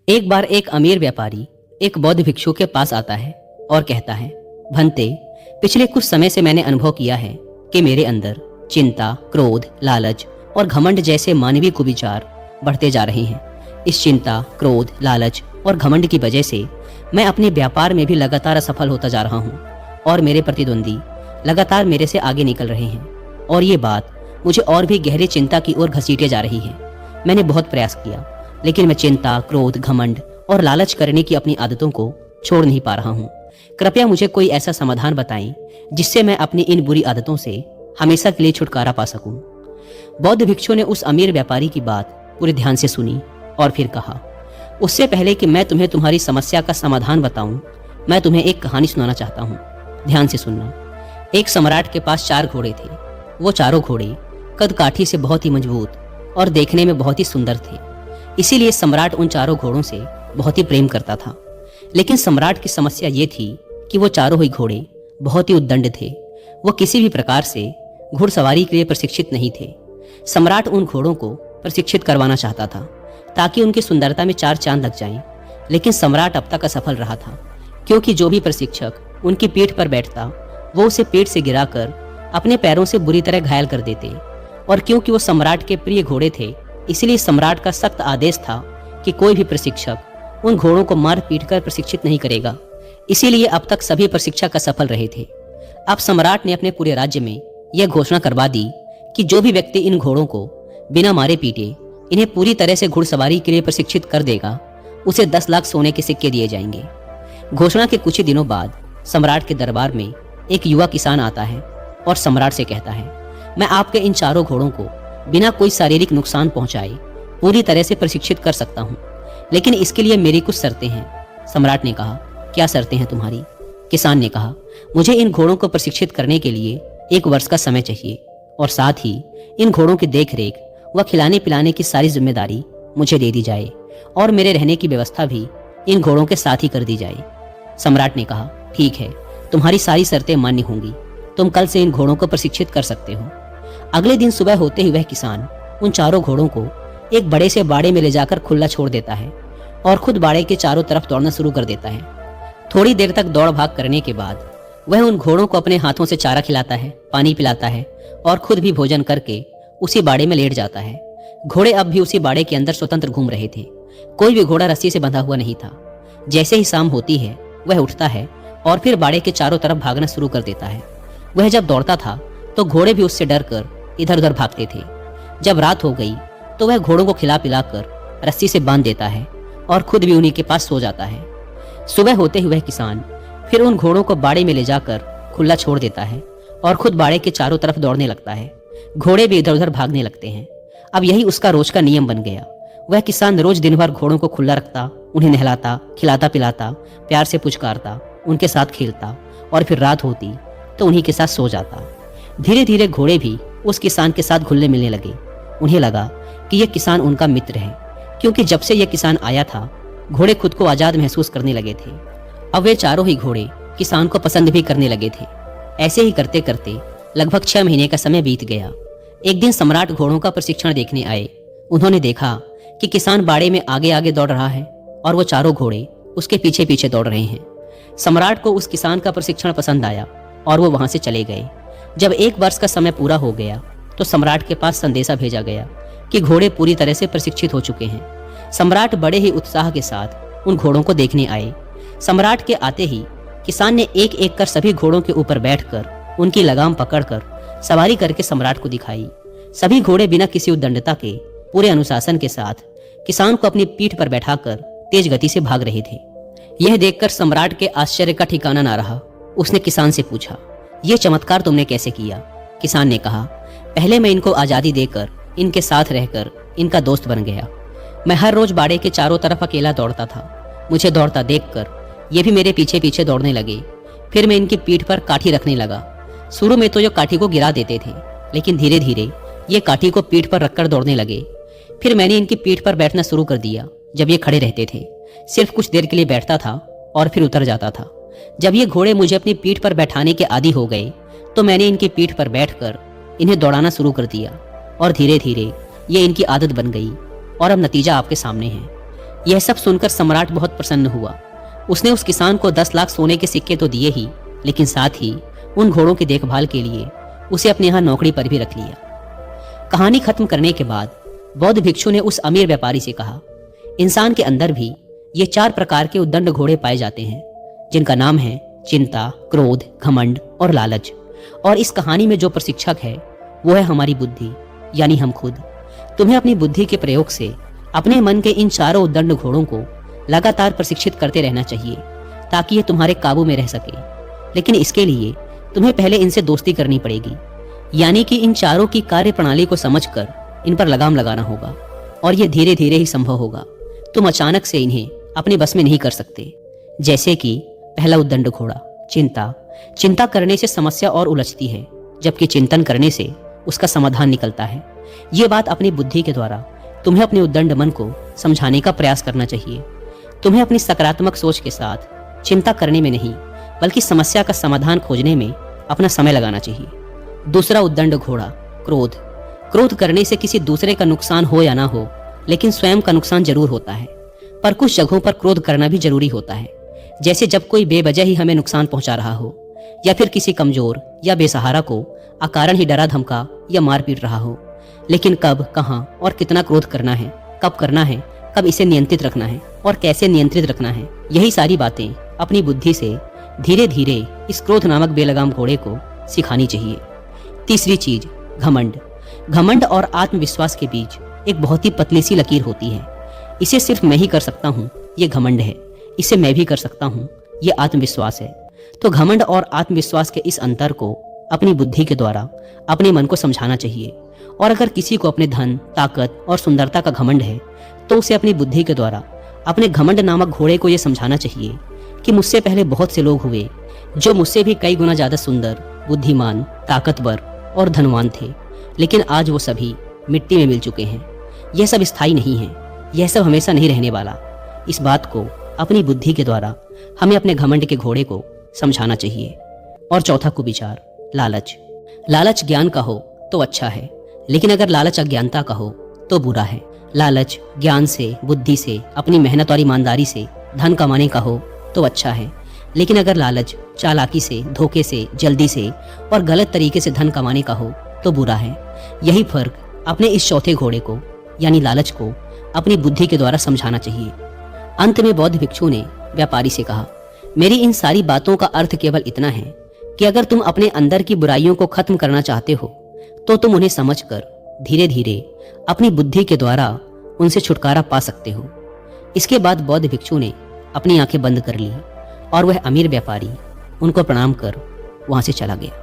एक बार एक अमीर व्यापारी एक बौद्ध भिक्षु के पास आता है और कहता है, भंते, पिछले कुछ समय से मैंने अनुभव किया है कि मेरे अंदर चिंता, क्रोध, लालच और घमंड जैसे मानवीय कुविचार बढ़ते जा रहे हैं। इस चिंता, क्रोध, लालच और घमंड की वजह से मैं अपने व्यापार में भी लगातार असफल होता जा रहा हूँ और मेरे प्रतिद्वंदी लगातार मेरे से आगे निकल रहे हैं और ये बात मुझे और भी गहरी चिंता की ओर घसीटे जा रही है। मैंने बहुत प्रयास किया, लेकिन मैं चिंता, क्रोध, घमंड और लालच करने की अपनी आदतों को छोड़ नहीं पा रहा हूँ। कृपया मुझे कोई ऐसा समाधान बताएं जिससे मैं अपनी इन बुरी आदतों से हमेशा के लिए छुटकारा पा सकूं। बौद्ध भिक्षु ने उस अमीर व्यापारी की बात पूरे ध्यान से सुनी और फिर कहा, उससे पहले कि मैं तुम्हें तुम्हारी समस्या का समाधान बताऊं, मैं तुम्हें एक कहानी सुनाना चाहता हूं। ध्यान से सुनना। एक सम्राट के पास 4 घोड़े थे। वो चारों घोड़े कद काठी से बहुत ही मजबूत और देखने में बहुत ही सुंदर थे। इसीलिए सम्राट उन चारों घोड़ों से बहुत ही प्रेम करता था। लेकिन सम्राट की समस्या ये थी कि वो चारों ही घोड़े बहुत ही उद्दंड थे। वो किसी भी प्रकार से घुड़सवारी के लिए प्रशिक्षित नहीं थे। सम्राट उन घोड़ों को प्रशिक्षित करवाना चाहता था ताकि उनकी सुंदरता में 4 चांद लग जाएं। लेकिन सम्राट अब तक असफल रहा था, क्योंकि जो भी प्रशिक्षक उनकी पीठ पर बैठता वो उसे पेट से गिराकर अपने पैरों से बुरी तरह घायल कर देते। और क्योंकि वो सम्राट के प्रिय घोड़े थे, इसलिए सम्राट का सख्त आदेश था कि कोई भी प्रशिक्षक उन घोड़ों को मार पीट कर प्रशिक्षित नहीं करेगा। इसीलिए अब तक सभी प्रशिक्षक असफल रहे थे। अब सम्राट ने अपने पूरे राज्य में यह घोषणा करवा दी कि जो भी व्यक्ति इन घोड़ों को बिना मारे पीटे इन्हें पूरी तरह से घुड़सवारी के लिए प्रशिक्षित कर देगा, उसे 10 लाख सोने के सिक्के दिए जाएंगे। घोषणा के कुछ ही दिनों बाद सम्राट के दरबार में एक युवा किसान आता है और सम्राट से कहता है, मैं आपके इन चारों घोड़ों को बिना कोई शारीरिक नुकसान पहुंचाए पूरी तरह से प्रशिक्षित कर सकता हूं, लेकिन इसके लिए मेरी कुछ शर्तें हैं। सम्राट ने कहा, क्या शर्तें हैं तुम्हारी? किसान ने कहा, मुझे इन घोड़ों को प्रशिक्षित करने के लिए 1 वर्ष का समय चाहिए और साथ ही इन घोड़ों की देखरेख व खिलाने पिलाने की सारी जिम्मेदारी मुझे दे दी जाए और मेरे रहने की व्यवस्था भी इन घोड़ों के साथ ही कर दी जाए। सम्राट ने कहा, ठीक है, तुम्हारी सारी शर्तें मान्य होंगी। तुम कल से इन घोड़ों को प्रशिक्षित कर सकते हो। अगले दिन सुबह होते ही वह किसान उन चारों घोड़ों को एक बड़े से बाड़े में ले जाकर खुला छोड़ देता है और खुद बाड़े के चारों तरफ दौड़ना शुरू कर देता है। थोड़ी देर तक दौड़ भाग करने के बाद वह उन घोड़ों को अपने हाथों से चारा खिलाता है, पानी पिलाता है और खुद भी भोजन करके उसी बाड़े में लेट जाता है। घोड़े अब भी उसी बाड़े के अंदर स्वतंत्र घूम रहे थे। कोई भी घोड़ा रस्सी से बंधा हुआ नहीं था। जैसे ही शाम होती है वह उठता है और फिर बाड़े के चारों तरफ भागना शुरू कर देता है। वह जब दौड़ता था तो घोड़े भी उससे डरकर इधर उधर भागते थे। जब रात हो गई तो वह घोड़ों को खिला पिलाकर रस्सी से बांध देता है और खुद भी उन्हीं के पास सो जाता है। सुबह होते ही वह किसान फिर उन घोड़ों को बाड़े में ले जाकर खुला छोड़ देता है और खुद बाड़े के चारों तरफ दौड़ने लगता है। घोड़े भी इधर उधर भागने लगते हैं। अब यही उसका रोज का नियम बन गया। वह किसान रोज दिन भर घोड़ों को खुला रखता, उन्हें नहलाता, खिलाता पिलाता, प्यार से पुचकारता, उनके साथ खेलता और फिर रात होती तो उन्हीं के साथ सो जाता। धीरे धीरे घोड़े भी उस किसान के साथ घुलने मिलने लगे। उन्हें लगा कि यह किसान उनका मित्र है, क्योंकि जब से यह किसान आया था घोड़े खुद को आजाद महसूस करने लगे थे। अब वे चारों ही घोड़े किसान को पसंद भी करने लगे थे। ऐसे ही करते करते लगभग 6 महीने का समय बीत गया। एक दिन सम्राट घोड़ों का प्रशिक्षण देखने आए। उन्होंने देखा कि किसान बाड़े में आगे आगे दौड़ रहा है और वो चारों घोड़े उसके पीछे पीछे दौड़ रहे हैं। सम्राट को उस किसान का प्रशिक्षण पसंद आया और वो वहां से चले गए। जब 1 वर्ष का समय पूरा हो गया तो सम्राट के पास संदेशा भेजा गया कि घोड़े पूरी तरह से प्रशिक्षित हो चुके हैं। सम्राट बड़े ही उत्साह के साथ उन घोड़ों को देखने आए। सम्राट के आते ही किसान ने एक एक कर सभी घोड़ों के ऊपर बैठकर उनकी लगाम पकड़कर सवारी करके सम्राट को दिखाई। सभी घोड़े बिना किसी उद्दंडता के पूरे अनुशासन के साथ किसान को अपनी पीठ पर बैठाकर तेज गति से भाग रहे थे। यह देखकर सम्राट के आश्चर्य का ठिकाना ना रहा। उसने किसान से पूछा, यह चमत्कार तुमने कैसे किया? किसान ने कहा, पहले मैं इनको आजादी देकर इनके साथ रहकर इनका दोस्त बन गया। मैं हर रोज बाड़े के चारों तरफ अकेला दौड़ता था। मुझे दौड़ता देखकर ये भी मेरे पीछे पीछे दौड़ने लगे। फिर मैं इनकी पीठ पर काठी रखने लगा। शुरू में तो ये काठी को गिरा देते थे, लेकिन धीरे धीरे ये काठी को पीठ पर रखकर दौड़ने लगे। फिर मैंने इनकी पीठ पर बैठना शुरू कर दिया। जब ये खड़े रहते थे सिर्फ कुछ देर के लिए बैठता था और फिर उतर जाता था। जब ये घोड़े मुझे अपनी पीठ पर बैठाने के आदी हो गए तो मैंने इनकी पीठ पर बैठकर इन्हें दौड़ाना शुरू कर दिया और धीरे धीरे ये इनकी आदत बन गई और अब नतीजा आपके सामने है। यह सब सुनकर सम्राट बहुत प्रसन्न हुआ। उसने उस किसान को 10 लाख सोने के सिक्के तो दिए ही, लेकिन साथ ही उन घोड़ों की देखभाल के लिए उसे अपने यहाँ नौकरी पर भी रख लिया। कहानी खत्म करने के बाद बौद्ध भिक्षु ने उस अमीर व्यापारी से कहा, इंसान के अंदर भी ये 4 प्रकार के उद्दंड घोड़े पाए जाते हैं, जिनका नाम है चिंता, क्रोध, घमंड और लालच। और इस कहानी में जो प्रशिक्षक है वो है हमारी बुद्धि, यानी हम खुद। तुम्हें अपनी बुद्धि के प्रयोग से अपने मन के इन चारों उद्दंड घोड़ों को लगातार प्रशिक्षित करते रहना चाहिए, ताकि ये तुम्हारे काबू में रह सके। लेकिन इसके लिए तुम्हें पहले इनसे दोस्ती करनी पड़ेगी, यानी कि इन चारों की कार्य प्रणाली को समझकर इन पर लगाम लगाना होगा। और ये धीरे धीरे ही संभव होगा। तुम अचानक से इन्हें अपने बस में नहीं कर सकते। जैसे कि पहला उद्दंड घोड़ा चिंता। चिंता करने से समस्या और उलझती है, जबकि चिंतन करने से उसका समाधान निकलता है। ये बात अपनी बुद्धि के द्वारा तुम्हें अपने उद्दंड मन को समझाने का प्रयास करना चाहिए। तुम्हें अपनी सकारात्मक सोच के साथ चिंता करने में नहीं, बल्कि समस्या का समाधान खोजने में अपना समय लगाना चाहिए। दूसरा उद्दंड घोड़ा क्रोध। क्रोध करने से किसी दूसरे का नुकसान हो या ना हो, लेकिन स्वयं का नुकसान जरूर होता है। पर कुछ जगहों पर क्रोध करना भी जरूरी होता है, जैसे जब कोई बेवजह ही हमें नुकसान पहुंचा रहा हो, या फिर किसी कमजोर या बेसहारा को अकारण ही डरा धमका या मार पीट रहा हो। लेकिन कब, कहां और कितना क्रोध करना है, कब करना है, कब इसे नियंत्रित रखना है और कैसे नियंत्रित रखना है, यही सारी बातें अपनी बुद्धि से धीरे धीरे इस क्रोध नामक बेलगाम घोड़े को सिखानी चाहिए। तीसरी चीज घमंड। घमंड और आत्मविश्वास के बीच एक बहुत ही पतली सी लकीर होती है। इसे सिर्फ मैं ही कर सकता हूँ, ये घमंड है। इसे मैं भी कर सकता हूँ, ये आत्मविश्वास है। तो घमंड और आत्मविश्वास के इस अंतर को अपनी बुद्धि के द्वारा अपने मन को समझाना चाहिए। और अगर किसी को अपने धन, ताकत और सुंदरता का घमंड है, तो उसे अपनी बुद्धि के द्वारा अपने घमंड नामक घोड़े को यह समझाना चाहिए कि मुझसे पहले बहुत से लोग हुए जो मुझसे भी कई गुना ज्यादा सुंदर, बुद्धिमान, ताकतवर और धनवान थे, लेकिन आज वो सभी मिट्टी में मिल चुके हैं। यह सब स्थायी नहीं है, यह सब हमेशा नहीं रहने वाला। इस बात को अपनी बुद्धि के द्वारा हमें अपने घमंड के घोड़े को समझाना चाहिए। और चौथा कुविचार लालच। लालच ज्ञान का हो तो अच्छा है, लेकिन अगर लालच अज्ञानता का हो तो बुरा है। लालच ज्ञान से, बुद्धि से, अपनी मेहनत और ईमानदारी से धन कमाने का हो तो अच्छा है, लेकिन अगर लालच चालाकी से, धोखे से, जल्दी से और गलत तरीके से धन कमाने का हो तो बुरा है। यही फर्क अपने इस चौथे घोड़े को यानी लालच को अपनी बुद्धि के द्वारा समझाना चाहिए। अंत में बौद्ध भिक्षु ने व्यापारी से कहा, मेरी इन सारी बातों का अर्थ केवल इतना है कि अगर तुम अपने अंदर की बुराइयों को खत्म करना चाहते हो तो तुम उन्हें समझकर धीरे धीरे अपनी बुद्धि के द्वारा उनसे छुटकारा पा सकते हो। इसके बाद बौद्ध भिक्षु ने अपनी आंखें बंद कर ली और वह अमीर व्यापारी उनको प्रणाम कर वहां से चला गया।